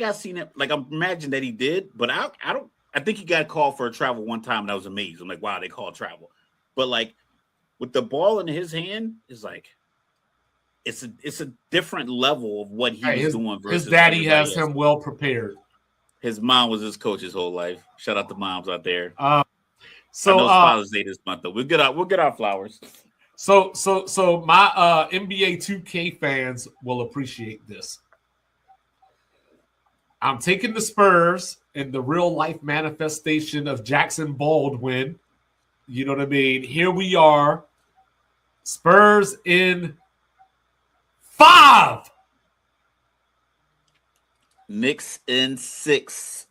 think I've seen it. Like I imagine that he did, but I don't. I think he got called for a travel one time, and I was amazed. I'm like, wow, they called travel. But like with the ball in his hand, it's like it's a different level of what he was doing versus his daddy has else. him well prepared. His mom was his coach his whole life. Shout out to moms out there. So I know it's Father's Day this month, though. We'll get our flowers. So my NBA 2K fans will appreciate this. I'm taking the Spurs in the real life manifestation of Jackson Baldwin. You know what I mean? Here we are. Spurs in 5. Knicks in 6.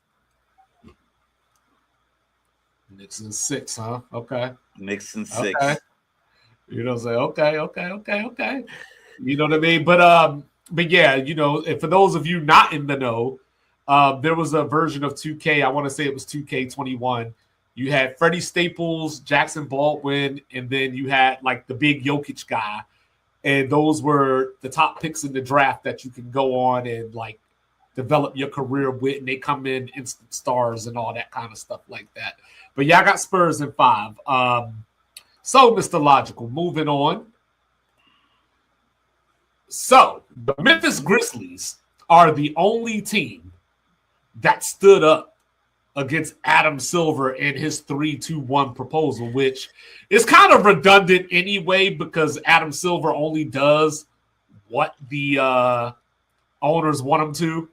Knicks in 6, huh? Okay. Knicks in 6. Okay. You know, say okay. You know what I mean? But yeah, you know, for those of you not in the know, there was a version of 2K. I want to say it was 2K21. You had Freddie Staples, Jackson Baldwin, and then you had like the big Jokic guy. And those were the top picks in the draft that you can go on and like develop your career with. And they come in instant stars and all that kind of stuff like that. But yeah, I got Spurs in 5. So, Mr. Logical, moving on. So, the Memphis Grizzlies are the only team that stood up against Adam Silver and his 3-2-1 proposal, which is kind of redundant anyway because Adam Silver only does what the owners want him to,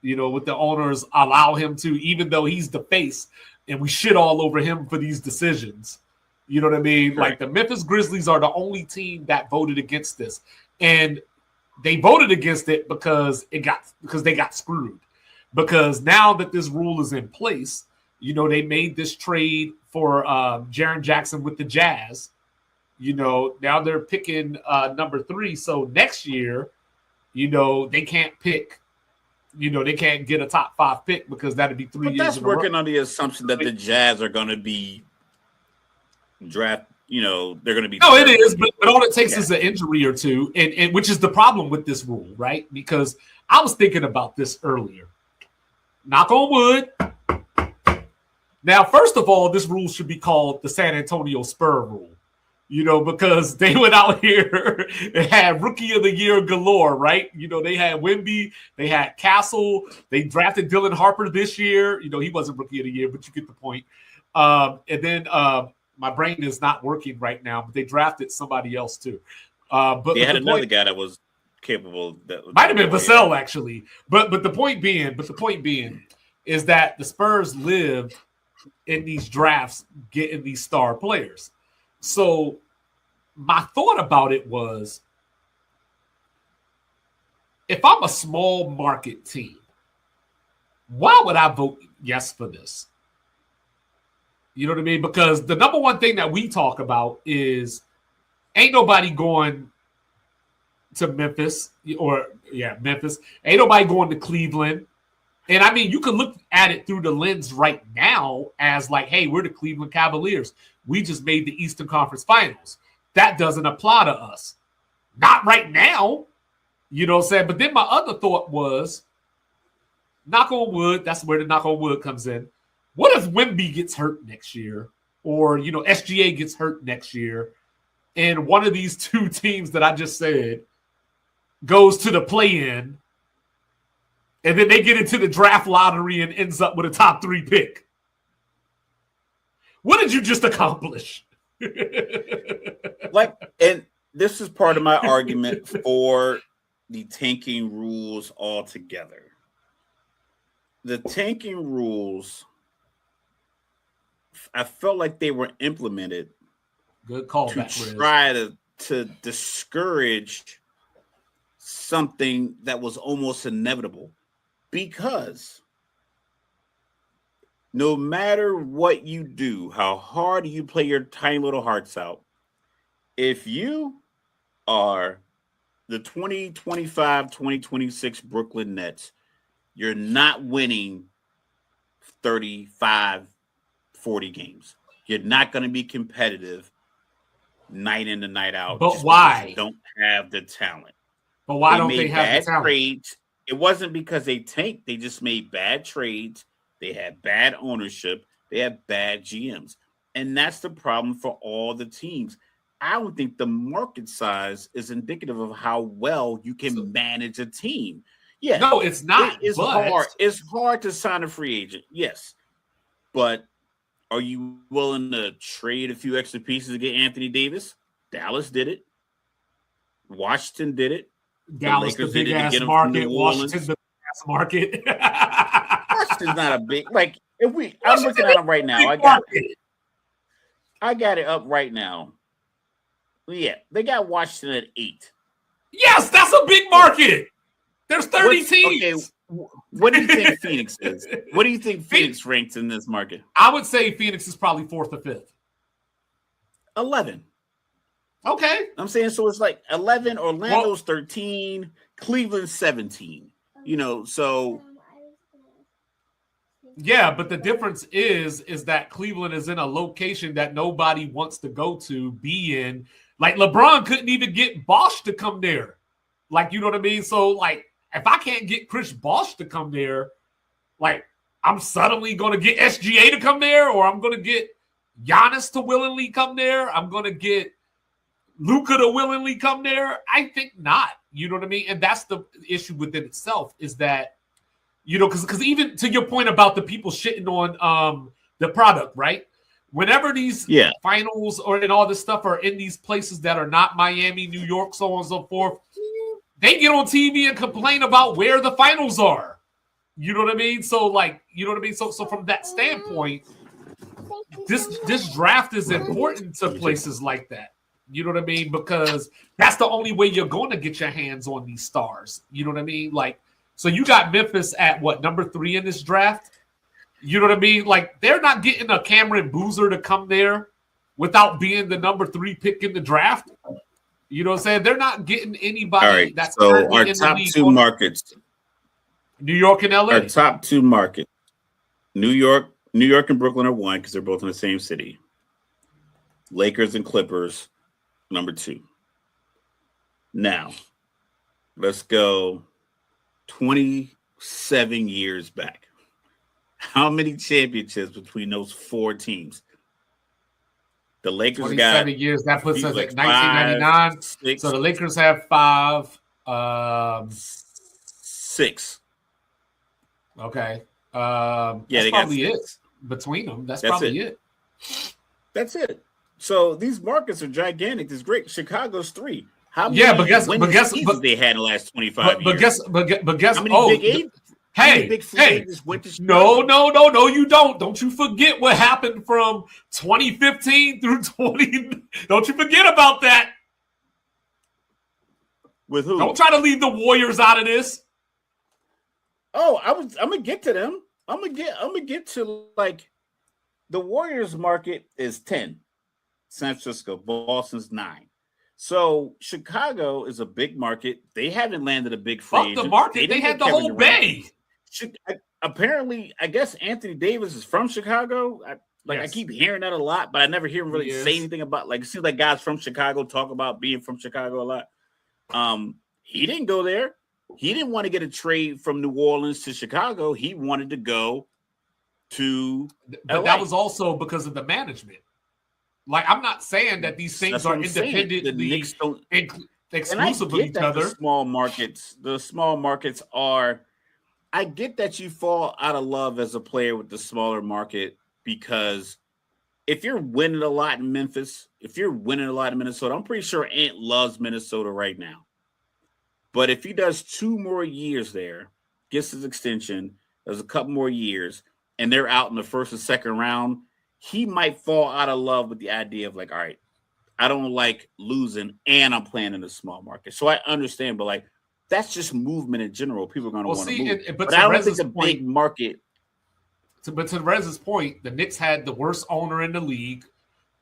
you know, what the owners allow him to, even though he's the face and we shit all over him for these decisions. You know what I mean? Right. Like the Memphis Grizzlies are the only team that voted against this. And they voted against it because they got screwed. Because now that this rule is in place, you know, they made this trade for Jaren Jackson with the Jazz. You know, now they're picking number 3. So next year, you know, they can't pick, you know, they can't get a top 5 pick because that'd be 3 years. But that's working on the assumption that the Jazz are going to be draft, you know, they're going to be. No, it is, but all it takes is an injury or two, and which is the problem with this rule, right? Because I was thinking about this earlier. Knock on wood. Now, first of all, this rule should be called the San Antonio Spur rule, you know, because they went out here and had rookie of the year galore, right? You know, they had Wemby, they had Castle, they drafted Dylan Harper this year. You know, he wasn't rookie of the year, but you get the point. And then my brain is not working right now, but they drafted somebody else too. But they had another guy that was capable. That might have been Vassell actually. But the point being is that the Spurs live in these drafts getting these star players. So my thought about it was, if I'm a small market team, why would I vote yes for this? You know what I mean? Because the number one thing that we talk about is ain't nobody going to Memphis Memphis. Ain't nobody going to Cleveland. And I mean, you can look at it through the lens right now as like, hey, we're the Cleveland Cavaliers. We just made the Eastern Conference Finals. That doesn't apply to us. Not right now. You know what I'm saying? But then my other thought was, knock on wood, that's where the knock on wood comes in. What if Wemby gets hurt next year? Or, you know, SGA gets hurt next year, and one of these two teams that I just said goes to the play-in, and then they get into the draft lottery and ends up with a top 3 pick. What did you just accomplish? Like, and this is part of my argument for the tanking rules altogether. The tanking rules, I felt like they were implemented good call to try to discourage something that was almost inevitable, because no matter what you do, how hard you play your tiny little hearts out, if you are the 2025, 2026 Brooklyn Nets, you're not winning 35, 40 games. You're not going to be competitive night in and night out. But why? You don't have the talent. But why don't they have the talent? Trades it wasn't because they tanked. They just made bad trades. They had bad ownership. They had bad GMs. And that's the problem for all the teams. I don't think the market size is indicative of how well you can manage a team. Yeah. No, it's not. It's hard. It's hard to sign a free agent. Yes. But are you willing to trade a few extra pieces to get Anthony Davis? Dallas did it. Washington did it. Dallas, the big ass market. Washington, the big ass market. Washington's not a big I'm looking at them right now. I got it up right now. Yeah, they got Washington at 8. Yes, that's a big market. There's 30 teams. Okay, what do you think Phoenix is? What do you think Phoenix ranks in this market? I would say Phoenix is probably 4th or 5th. 11. Okay. I'm saying so it's like 11, Orlando's 13, Cleveland 17. So yeah, but the difference is that Cleveland is in a location that nobody wants to go to, be in. Like LeBron couldn't even get Bosh to come there. Like, you know what I mean? So, like, if I can't get Chris Bosh to come there, like, I'm suddenly going to get SGA to come there, or I'm going to get Giannis to willingly come there. I'm going to get Luka to willingly come there. I think not. You know what I mean? And that's the issue within itself is that, because even to your point about the people shitting on the product, right? Whenever these finals and all this stuff are in these places that are not Miami, New York, so on and so forth, they get on TV and complain about where the finals are. You know what I mean? So, like, you know what I mean? So from that standpoint, this draft is important to places like that. You know what I mean? Because that's the only way you're going to get your hands on these stars. You know what I mean? Like, so you got Memphis at number 3 in this draft? You know what I mean? Like, they're not getting a Cameron Boozer to come there without being the number 3 pick in the draft. You know what I'm saying? They're not getting anybody that's so our top 2 markets. New York and LA. Our top 2 markets. New York and Brooklyn are 1 because they're both in the same city. Lakers and Clippers, number 2. Now, let's go 27 years back. How many championships between those 4 teams? The Lakers 27 got years. That puts us at 1999. 6. So the Lakers have 5. 6. Okay. Yeah, that's probably it between them. That's probably it. That's it. So these markets are gigantic. It's great. Chicago's 3. How many but guess they had in the last 25 years? But guess how many big eight? Hey, no, you don't. Don't you forget what happened from 2015 through 20. Don't you forget about that. With who? Don't try to leave the Warriors out of this. Oh, I'm gonna get to them. I'm gonna get to, like, the Warriors market is 10. San Francisco, Boston's 9. So Chicago is a big market. They haven't landed a big free agent. Fuck the market. They had the whole Bay. Apparently, I guess Anthony Davis is from Chicago. I keep hearing that a lot, but I never hear him really say anything about, like, it seems like guys from Chicago talk about being from Chicago a lot. He didn't go there. He didn't want to get a trade from New Orleans to Chicago. He wanted to go to But LA. That was also because of the management. Like, I'm not saying that these things are independently exclusive of each other. The small markets are. I get that you fall out of love as a player with the smaller market, because if you're winning a lot in Memphis, if you're winning a lot in Minnesota, I'm pretty sure Ant loves Minnesota right now. But if he does 2 more years there, gets his extension, does a couple more years, and they're out in the first or second round, he might fall out of love with the idea of, like, all right, I don't like losing and I'm playing in a small market. So I understand, but, like, that's just movement in general. People are going to want to move. But I don't think a big market. But to Rez's point, the Knicks had the worst owner in the league.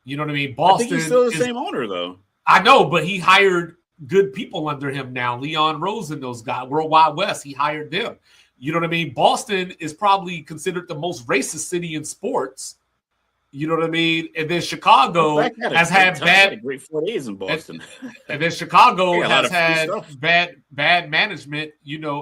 You know what I mean? Boston. I think he's still the same owner, though. I know, but he hired good people under him now. Leon Rose and those guys. Worldwide West, he hired them. You know what I mean? Boston is probably considered the most racist city in sports. You know what I mean? And then Chicago has had bad, great 4 days in Boston. And then Chicago has had stuff. bad management,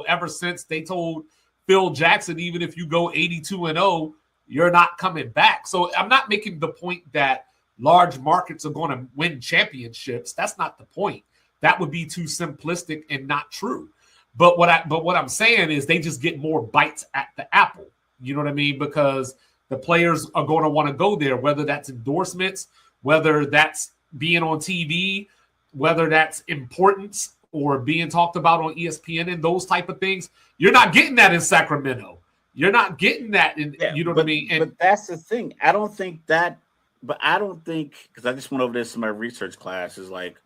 ever since they told Phil Jackson, even if you go 82-0, you're not coming back. So I'm not making the point that large markets are going to win championships. That's not the point. That would be too simplistic and not true. But what I'm saying is they just get more bites at the apple. You know what I mean? Because the players are going to want to go there, whether that's endorsements, whether that's being on TV, whether that's importance or being talked about on ESPN and those type of things. You're not getting that in Sacramento. You're not getting that in, what I mean? But that's the thing. I don't think, because I just went over this in my research class, is like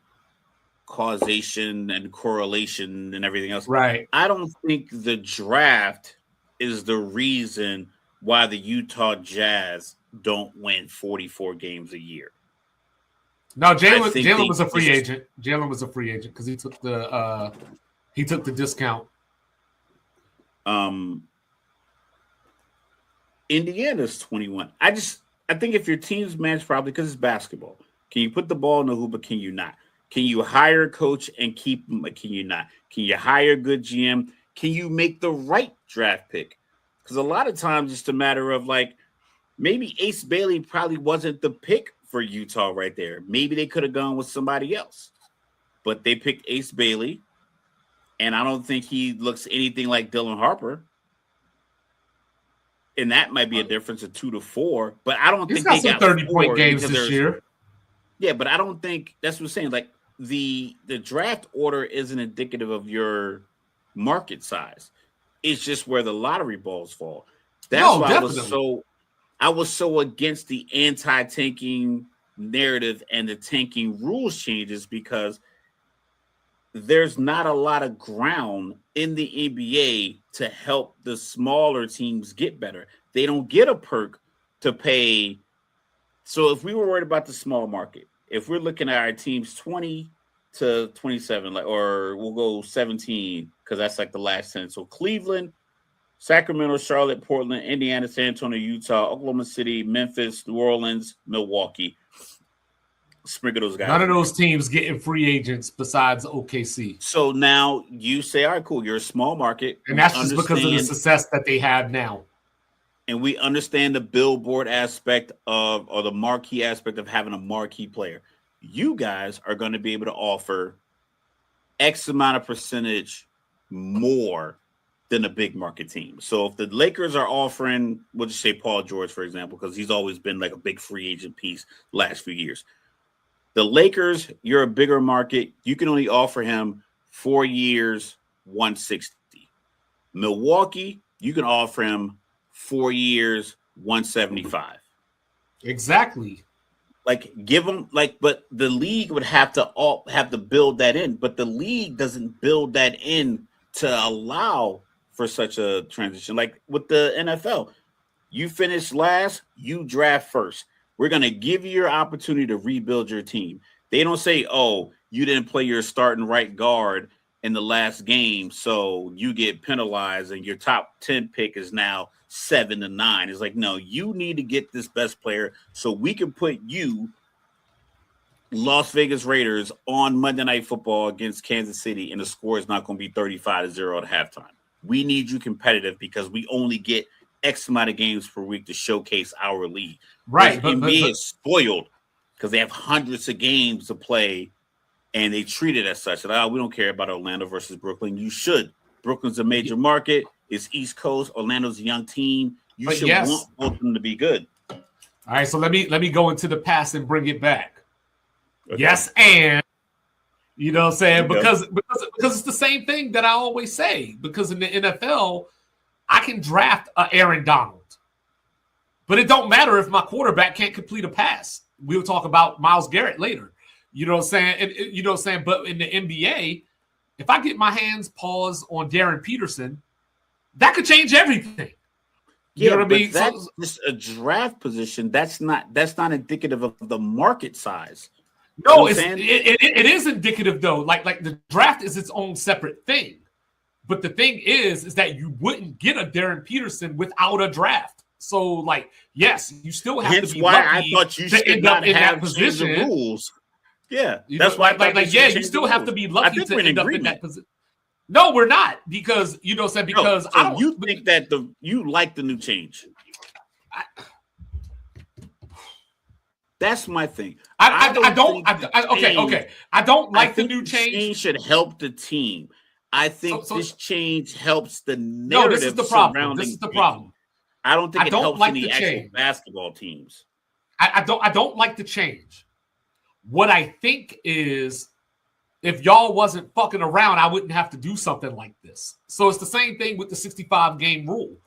causation and correlation and everything else. Right. I don't think the draft is the reason why the Utah Jazz don't win 44 games a year. No, Jalen was a free agent. Jalen was a free agent because he took the discount. Indiana's 21. I think if your team's managed properly, because it's basketball, can you put the ball in the hoop, or can you not? Can you hire a coach and keep him, or can you not? Can you hire a good GM? Can you make the right draft pick? Because a lot of times it's a matter of like, maybe Ace Bailey probably wasn't the pick for Utah right there. Maybe they could have gone with somebody else. But they picked Ace Bailey, and I don't think he looks anything like Dylan Harper. And that might be a difference of 2 to 4. But I don't think they got 30-point games this year. Yeah, but I don't think that's what I'm saying. Like the draft order isn't indicative of your market size. It's just where the lottery balls fall. That's why I was so against the anti-tanking narrative and the tanking rules changes, because there's not a lot of ground in the NBA to help the smaller teams get better. They don't get a perk to pay. So if we were worried about the small market, if we're looking at our teams 20 to 27, or we'll go 17, because that's like the last 10. So Cleveland, Sacramento, Charlotte, Portland, Indiana, San Antonio, Utah, Oklahoma City, Memphis, New Orleans, Milwaukee. Sprinkle those guys. None of those teams getting free agents besides OKC. So now you say, all right, cool, you're a small market. And that's just because of the success that they have now. And we understand the billboard aspect or the marquee aspect of having a marquee player. You guys are going to be able to offer X amount of percentage more than a big market team. So if the Lakers are offering, we'll just say Paul George, for example, because he's always been like a big free agent piece the last few years. The Lakers, you're a bigger market. You can only offer him 4 years, 160. Milwaukee, you can offer him 4 years, 175. Exactly. Like give them but the league would have to build that in, but the league doesn't build that in to allow for such a transition. Like with the NFL, you finish last, you draft first. We're going to give you your opportunity to rebuild your team. They don't say, oh, you didn't play your starting right guard in the last game, so you get penalized and your top 10 pick is now 7 to 9. It's like, no, you need to get this best player so we can put you, Las Vegas Raiders, on Monday Night Football against Kansas City, and the score is not going to be 35-0 at halftime. We need you competitive because we only get X amount of games per week to showcase our league. Right. The NBA is spoiled because they have hundreds of games to play, and they treat it as such. That, we don't care about Orlando versus Brooklyn. You should. Brooklyn's a major market. It's East Coast. Orlando's a young team. You should want both of them to be good. All right, so let me go into the past and bring it back. Okay. Yes, and you know what I'm saying? Because it's the same thing that I always say. Because in the NFL, I can draft Aaron Donald. But it don't matter if my quarterback can't complete a pass. We'll talk about Myles Garrett later. You know what I'm saying? And, you know what I'm saying? But in the NBA, if I get my hands paused on Darren Peterson, that could change everything. You know what I mean? That's just a draft position. That's not indicative of the market size. No, it is indicative though. Like the draft is its own separate thing. But the thing is that you wouldn't get a Darren Peterson without a draft. So, like, yes, you still have Hence to be why I lucky thought you to should end up not in that have changed the position. rules. Yeah, You that's know, why you still have to be lucky to end up in that position. No, we're not, because because I don't. You think that you like the new change? That's my thing. I don't. Okay. I don't like the new change. Change should help the team. I think this change helps the narrative. No, this is the problem. This is the problem. I don't think it helps any actual basketball teams. I don't like the change. What I think is, if y'all wasn't fucking around, I wouldn't have to do something like this. So it's the same thing with the 65-game rule.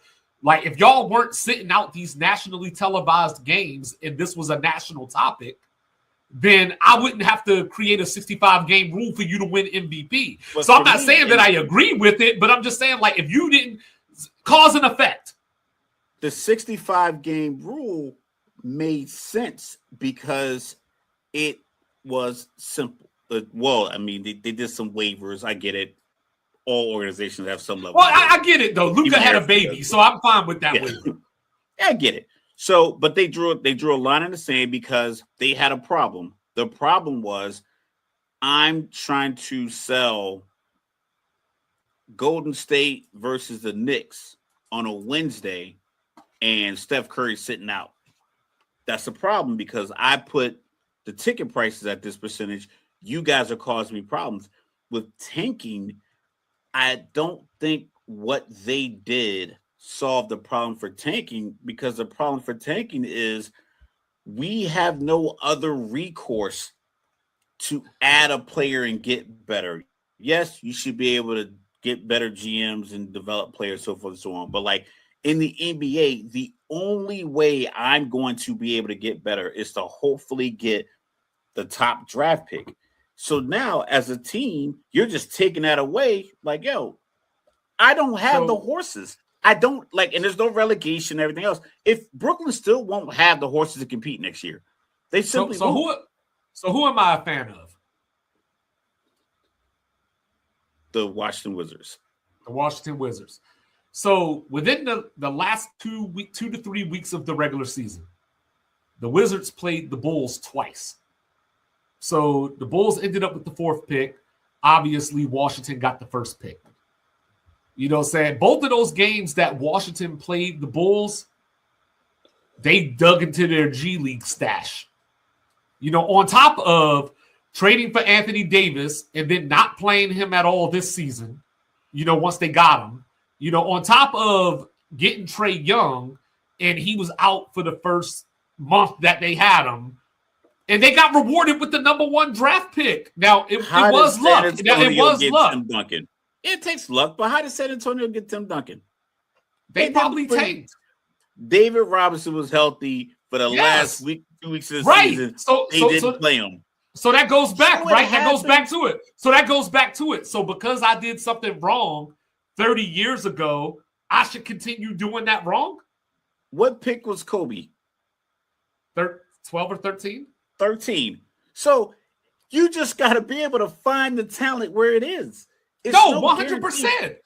Like, if y'all weren't sitting out these nationally televised games and this was a national topic, then I wouldn't have to create a 65-game rule for you to win MVP. But so I'm not saying that I agree with it, but I'm just saying, like, if you didn't cause and effect. The 65-game rule made sense because it was simple. Well, I mean, they did some waivers. I get it. All organizations have some level. Well, I get it, though. Luka had a baby, so I'm fine with that waiver. I get it. So, but they drew a line in the sand because they had a problem. The problem was, I'm trying to sell Golden State versus the Knicks on a Wednesday, and Steph Curry's sitting out. That's a problem because I put the ticket prices at this percentage. You guys are causing me problems with tanking. I don't think what they did solved the problem for tanking, because the problem for tanking is we have no other recourse to add a player and get better. Yes, you should be able to get better GMs and develop players, so forth and so on. But like in the NBA, the only way I'm going to be able to get better is to hopefully get the top draft pick. So now as a team, you're just taking that away. Like, yo, I don't have the horses. I don't like, and there's no relegation and everything else. If Brooklyn still won't have the horses to compete next year, they simply won't. Who am I a fan of? The Washington Wizards. The Washington Wizards. So within the last 2 to 3 weeks of the regular season, the Wizards played the Bulls twice. So the Bulls ended up with the 4th pick. Obviously, Washington got the 1st pick. You know what I'm saying? Both of those games that Washington played the Bulls, they dug into their G League stash. You know, on top of trading for Anthony Davis and then not playing him at all this season, you know, once they got him, you know, on top of getting Trae Young, and he was out for the first month that they had him, and they got rewarded with the number 1 draft pick. Now, it was luck. It was luck. Tim Duncan? It takes luck, but how did San Antonio get Tim Duncan? They probably tanked. David Robinson was healthy for the last week, 2 weeks of the season. So they didn't play him. So that goes back, right? That goes back to it. So because I did something wrong 30 years ago, I should continue doing that wrong? What pick was Kobe? 12 or 13? 13. So you just got to be able to find the talent where it is. It's 100%.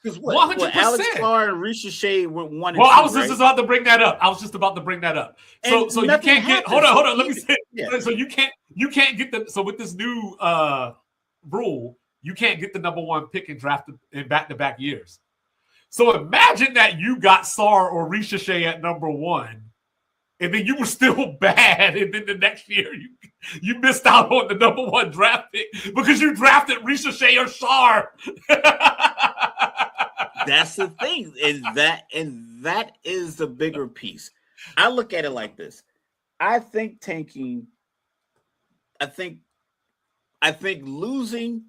100%. Alex Carr and Risha Shea went 1 and 2. Well, I was just about to bring that up. So you can't get. Hold on. Let me say. Yeah. So you can't get the. So with this new rule, you can't get the number 1 pick and draft in back-to-back years. So imagine that you got Sarr or Risha Shea at number 1. And then you were still bad, and then the next year you missed out on the number 1 draft pick because you drafted Risha Shea or Sarr. That's the thing, and that is the bigger piece. I look at it like this. I think tanking. I think losing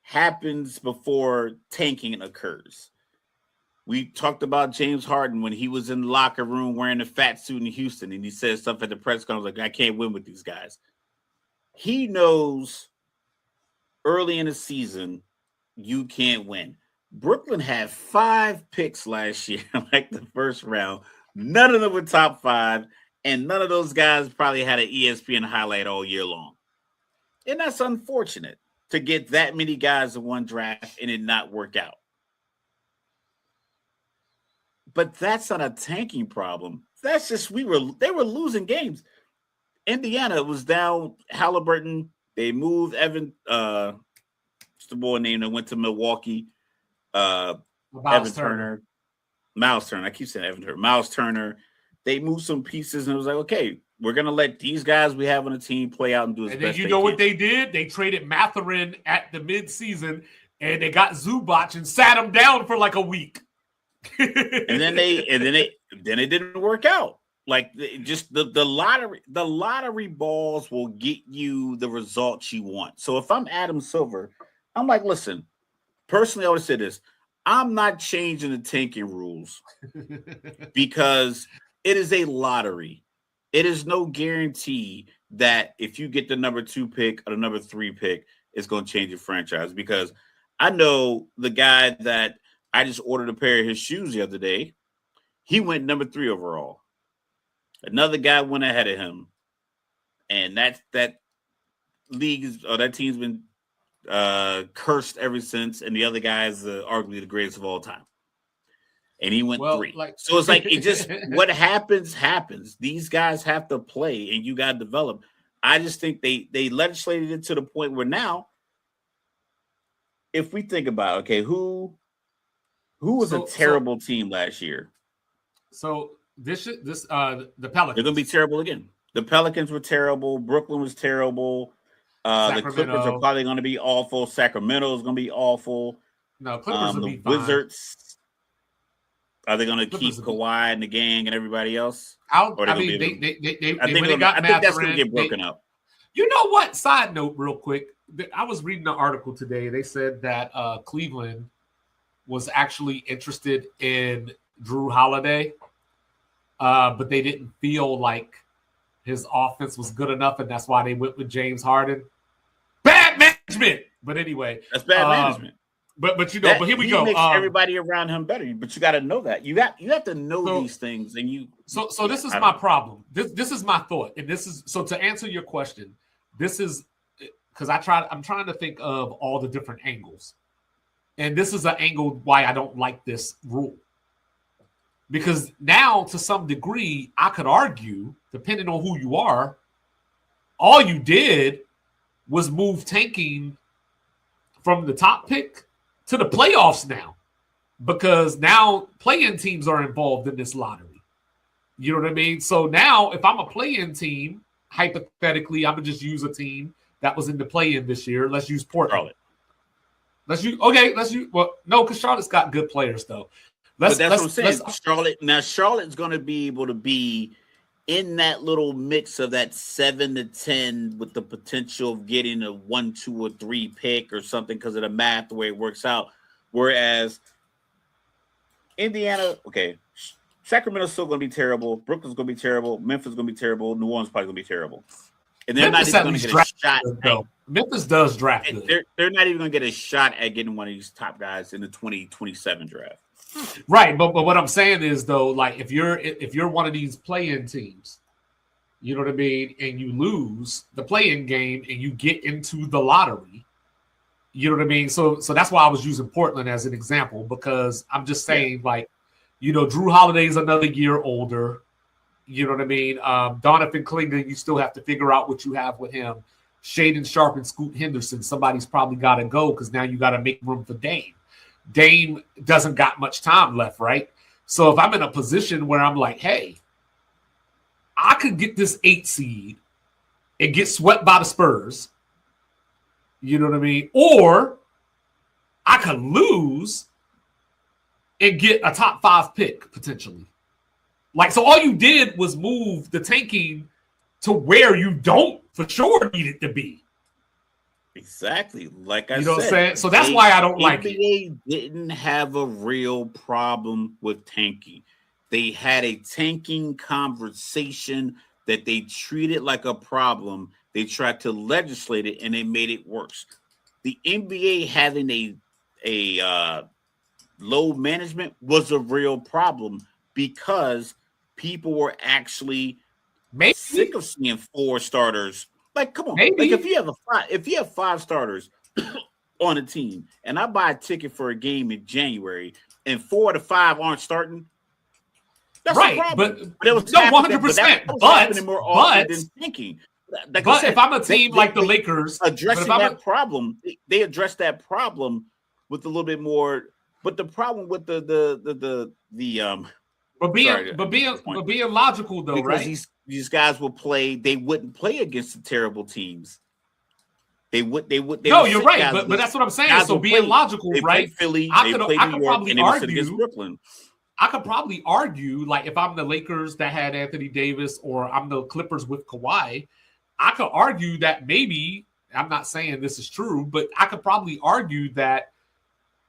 happens before tanking occurs. We talked about James Harden when he was in the locker room wearing a fat suit in Houston, and he said stuff at the press conference like, I can't win with these guys. He knows early in the season you can't win. Brooklyn had 5 picks last year, like the first round. None of them were top 5, and none of those guys probably had an ESPN highlight all year long. And that's unfortunate to get that many guys in one draft and it not work out. But that's not a tanking problem. That's just they were losing games. Indiana was down Halliburton. They moved Evan, what's the boy name that went to Milwaukee? Evan Turner. Miles Turner. I keep saying Evan Turner. Miles Turner. They moved some pieces and it was like, okay, we're gonna let these guys we have on the team play out and do. And then you know what they did? They traded Mathurin at the midseason, and they got Zubac and sat him down for like a week. and then it didn't work out. Like just the lottery balls will get you the results you want. So if I'm Adam Silver, I'm like, listen, personally, I always say this: I'm not changing the tanking rules because it is a lottery. It is no guarantee that if you get the number 2 pick or the number 3 pick, it's going to change your franchise. Because I know the guy that I just ordered a pair of his shoes the other day. He went number 3 overall. Another guy went ahead of him, and that league or that team's been cursed ever since. And the other guy is arguably the greatest of all time. And he went 3. So it's like it just what happens. These guys have to play, and you got to develop. I just think they legislated it to the point where now, if we think about okay, who was a terrible team last year? So the Pelicans. They're going to be terrible again. The Pelicans were terrible. Brooklyn was terrible. The Clippers are probably going to be awful. Sacramento is going to be awful. No, Clippers will be fine. Wizards. Are they going to keep Kawhi and the gang and everybody else? I think that's going to get broken up. You know what? Side note, real quick. I was reading an article today. They said that Cleveland was actually interested in Drew Holiday, but they didn't feel like his offense was good enough, and that's why they went with James Harden. Bad management. But anyway, that's bad management. But you know, but here we go. Makes everybody around him better, but you got to know that. You have to know these things, and you. So this is my problem. This is my thought, and this is so to answer your question. This is because I'm trying to think of all the different angles, and this is an angle why I don't like this rule. Because now, to some degree, I could argue, depending on who you are, all you did was move tanking from the top pick to the playoffs now, because now play-in teams are involved in this lottery. You know what I mean? So now if I'm a play-in team, hypothetically, I'm going to just use a team that was in the play-in this year. Let's use Portland. Well, no, because Charlotte's got good players, though. But that's what I'm saying. Charlotte's going to be able to be in that little mix of that 7 to 10 with the potential of getting a 1, 2, or 3 pick or something because of the math, the way it works out. Whereas Indiana, okay, Sacramento's still going to be terrible. Brooklyn's going to be terrible. Memphis is going to be terrible. New Orleans is probably going to be terrible. And they're not even going to get a shot. Memphis does draft good. They're not even going to get a shot at getting one of these top guys in the 2027 draft. Right, but what I'm saying is though, like if you're one of these play-in teams, you know what I mean, and you lose the play-in game and you get into the lottery, you know what I mean. So that's why I was using Portland as an example, because I'm just saying, like, you know, Drew Holiday's another year older. You know what I mean. Donovan Clingan, you still have to figure out what you have with him. Shaden Sharp and Scoot Henderson, somebody's probably got to go because now you got to make room for Dame. Dame doesn't got much time left, right? So if I'm in a position where I'm like, hey, I could get this 8 seed and get swept by the Spurs, you know what I mean? Or I could lose and get a top 5 pick potentially. Like, so all you did was move the tanking to where you don't for sure need it to be. Exactly. Like I said. You know what I'm saying? So that's why I don't like it. NBA didn't have a real problem with tanking. They had a tanking conversation that they treated like a problem. They tried to legislate it and they made it worse. The NBA having a low management was a real problem because people were actually sick of seeing 4 starters. Like, come on. Like if you have 5 starters on a team and I buy a ticket for a game in January and 4 to 5 aren't starting, That's right, the problem. but it was no, happening, 100%. But that was happening more often than thinking. Like but said, if I'm a team like the Lakers, addressing that problem, they addressed that problem with a little bit more. But the problem with but being logical though, because right? These guys will play. They wouldn't play against the terrible teams. They would. No, you're right, but that's what I'm saying. So being logical, they right? Philly, I could probably argue. Brooklyn. I could probably argue, like if I'm the Lakers that had Anthony Davis, or I'm the Clippers with Kawhi, I could argue that maybe, I'm not saying this is true, but I could probably argue that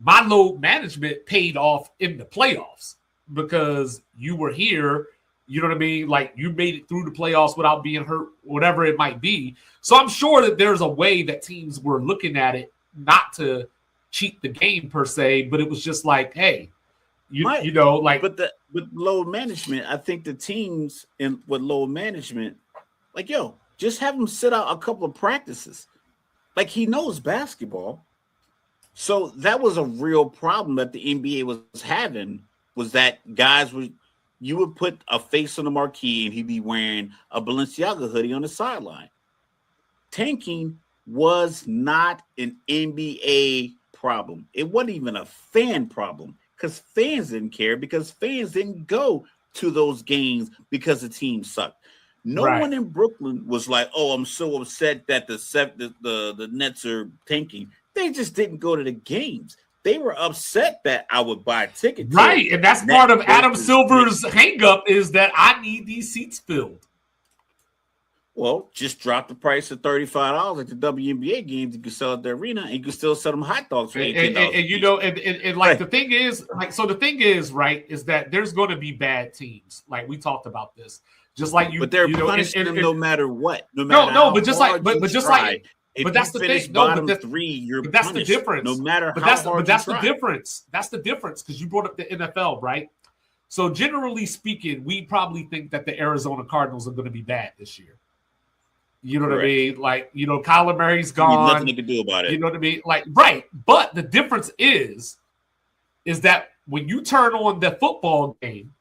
my load management paid off in the playoffs because you were here. You know what I mean? Like you made it through the playoffs without being hurt, whatever it might be. So I'm sure that there's a way that teams were looking at it, not to cheat the game per se, but it was just like, hey, you know, like. But with load management, I think the teams with load management, like, yo, just have him sit out a couple of practices. Like, he knows basketball. So that was a real problem that the NBA was having, was that guys you would put a face on the marquee and he'd be wearing a Balenciaga hoodie on the sideline. Tanking was not an NBA problem. It wasn't even a fan problem because fans didn't care, because fans didn't go to those games because the team sucked. No one in Brooklyn was like, "Oh, I'm so upset that the Nets are tanking." They just didn't go to the games. They were upset that I would buy a ticket. Right, and that's part of Adam Silver's hang-up, is that I need these seats filled. Well, just drop the price of $35 at the WNBA games. You can sell at the arena, and you can still sell them hot dogs for $18. And you know, and like the thing is, like, so the thing is, right, is that there's going to be bad teams. Like we talked about this, just like you. But they're punishing them no matter what. But that's the thing. No, but that's the difference. No matter how hard you try. But that's the difference. That's the difference, because you brought up the NFL, right? So generally speaking, we probably think that the Arizona Cardinals are going to be bad this year. You know what I mean? Like, you know, Kyler Murray's gone. Nothing you can do about it. You know what I mean? Like, right. But the difference is that when you turn on the football game,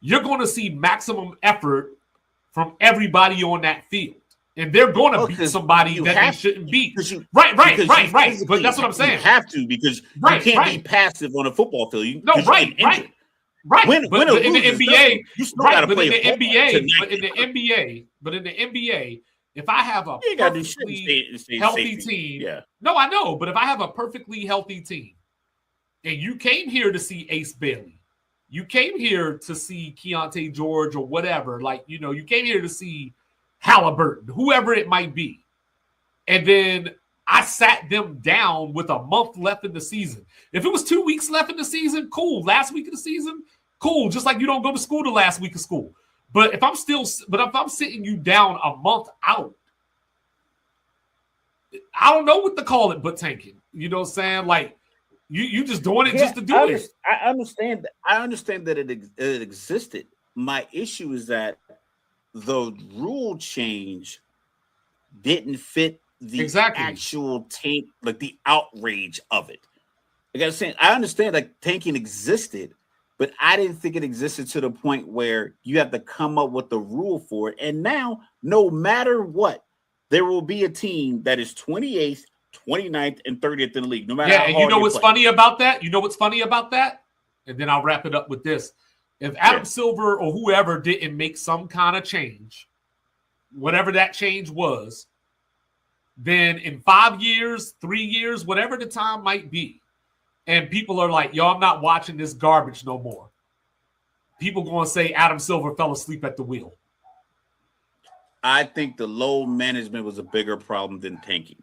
you're going to see maximum effort from everybody on that field. And they're going to beat somebody that they shouldn't beat. Right. But that's what I'm saying. You have to, because you can't be passive on a football field. Right. But in the NBA, if I have a perfectly healthy team, no, I know, but if I have a perfectly healthy team, and you came here to see Ace Bailey, you came here to see Keontae George or whatever, like, you know, you came here to see Halliburton, whoever it might be, and then I sat them down with a month left in the season. If it was 2 weeks left in the season, cool. Last week of the season, cool. Just like you don't go to school the last week of school. But if I'm sitting you down a month out, I don't know what to call it but tanking. You know what I'm saying? Like, you just doing it just to do it. I understand that it existed. My issue is that the rule change didn't fit the actual tank, like the outrage of it. Like I was saying, I understand like tanking existed, but I didn't think it existed to the point where you have to come up with the rule for it. And now, no matter what, there will be a team that is 28th, 29th, and 30th in the league. No matter how hard you know what's funny about that? You know what's funny about that? And then I'll wrap it up with this. If Adam Silver or whoever didn't make some kind of change, whatever that change was, then in 5 years, 3 years, whatever the time might be, and people are like, yo, I'm not watching this garbage no more, people going to say Adam Silver fell asleep at the wheel. I think the load management was a bigger problem than tanking.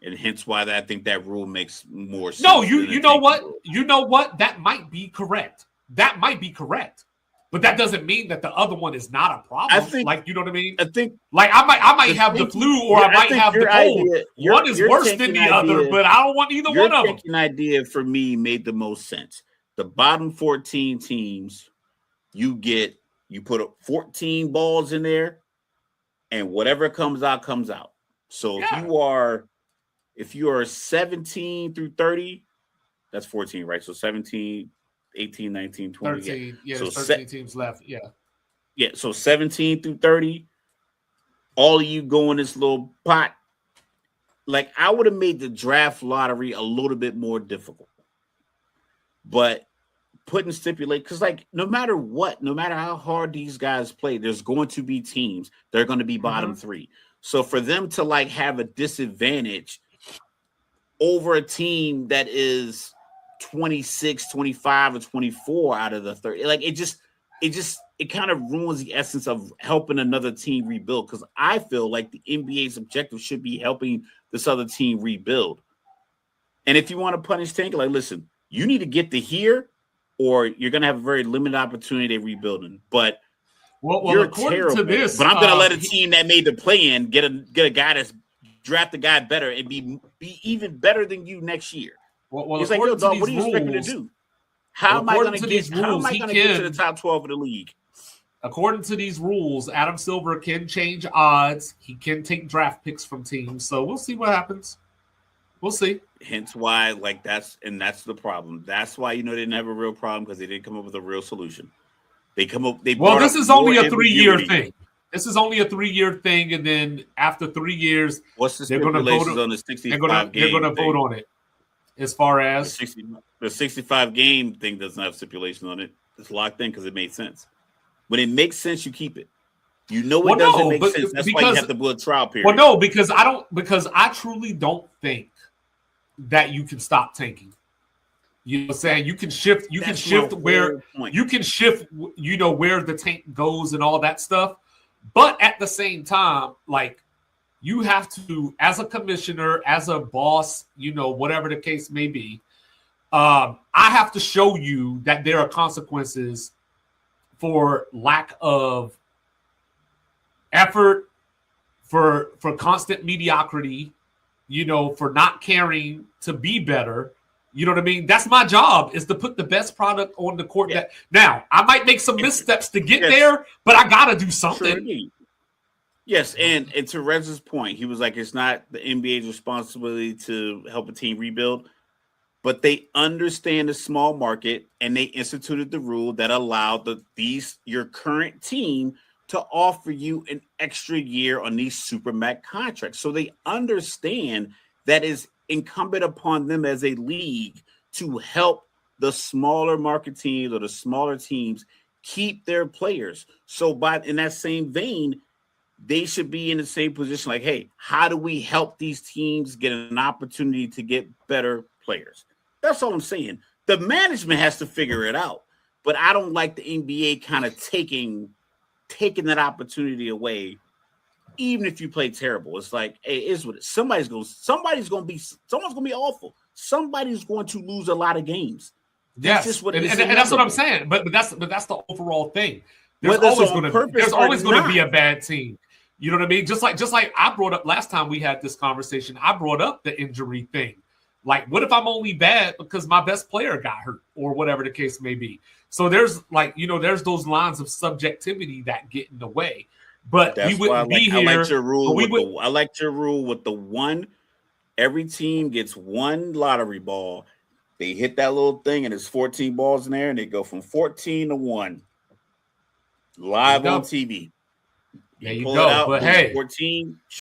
And hence why I think that rule makes more sense. No, you know what? Rule. You know what? That might be correct. That might be correct. But that doesn't mean that the other one is not a problem. I think, like, you know what I mean? I think, like, I might have the flu, or I might have the cold. One is worse than the other, but I don't want either one of them. Your idea for me made the most sense. The bottom 14 teams, you put 14 balls in there, and whatever comes out, comes out. So if you are 17 through 30, that's 14, right? So 17, 18, 19, 20. 13. Yeah, So there's 13 teams left. Yeah. Yeah, so 17 through 30, all of you go in this little pot. Like, I would have made the draft lottery a little bit more difficult. But putting stipulate, because like no matter what, no matter how hard these guys play, there's going to be teams that are going to be bottom three. So for them to like have a disadvantage over a team that is 26, 25, or 24 out of the 30, like it kind of ruins the essence of helping another team rebuild. Because I feel like the NBA's objective should be helping this other team rebuild. And if you want to punish Tank, like, listen, you need to get to here, or you're going to have a very limited opportunity at rebuilding. But you're terrible. To this, but I'm going to let a team that made the play-in get a guy that's draft a guy better and be even better than you next year. It's like, yo, dog, what do you expect me to do? How am I going to get to the top 12 of the league? According to these rules, Adam Silver can change odds. He can take draft picks from teams. So we'll see what happens. We'll see. Hence why, like, that's the problem. That's why, they didn't have a real problem, because they didn't come up with a real solution. This is only a 3-year thing. This is only a 3-year thing, and then after 3 years, what's the stipulations on the 65 game? They're going to vote on it. As far as the 65 game thing doesn't have stipulations on it. It's locked in because it made sense. When it makes sense, you keep it. It doesn't make sense. That's why you have to do a trial period. Well, no, because I truly don't think that you can stop tanking. You know what I'm saying? You can shift where the tank goes and all that stuff. But at the same time, like, you have to, as a commissioner, as a boss, whatever the case may be, I have to show you that there are consequences for lack of effort, for constant mediocrity, for not caring to be better. You know what I mean? That's my job, is to put the best product on the court. Yeah. Now, I might make some missteps to get there, but I got to do something. Sure. Yes, and to Rez's point, he was like, it's not the NBA's responsibility to help a team rebuild, but they understand the small market, and they instituted the rule that allowed your current team to offer you an extra year on these supermax contracts. So they understand that is incumbent upon them as a league to help the smaller market teams or the smaller teams keep their players. So in that same vein, they should be in the same position. Like, hey, how do we help these teams get an opportunity to get better players? That's all I'm saying. The management has to figure it out. But I don't like the NBA kind of taking that opportunity away, even if you play terrible. It's like, hey, it is what it is. Someone's going to be awful. Somebody's going to lose a lot of games. That's just what it is. And that's what I'm saying. But that's the overall thing. There's always going to be a bad team. You know what I mean? Just like I brought up last time we had this conversation, I brought up the injury thing. Like, what if I'm only bad because my best player got hurt or whatever the case may be? So there's there's those lines of subjectivity that get in the way. But that's we wouldn't be here. I like your rule with the one. Every team gets one lottery ball. They hit that little thing, and there's 14 balls in there, and they go from 14 to 1 live on TV. There you go. But hey, 14.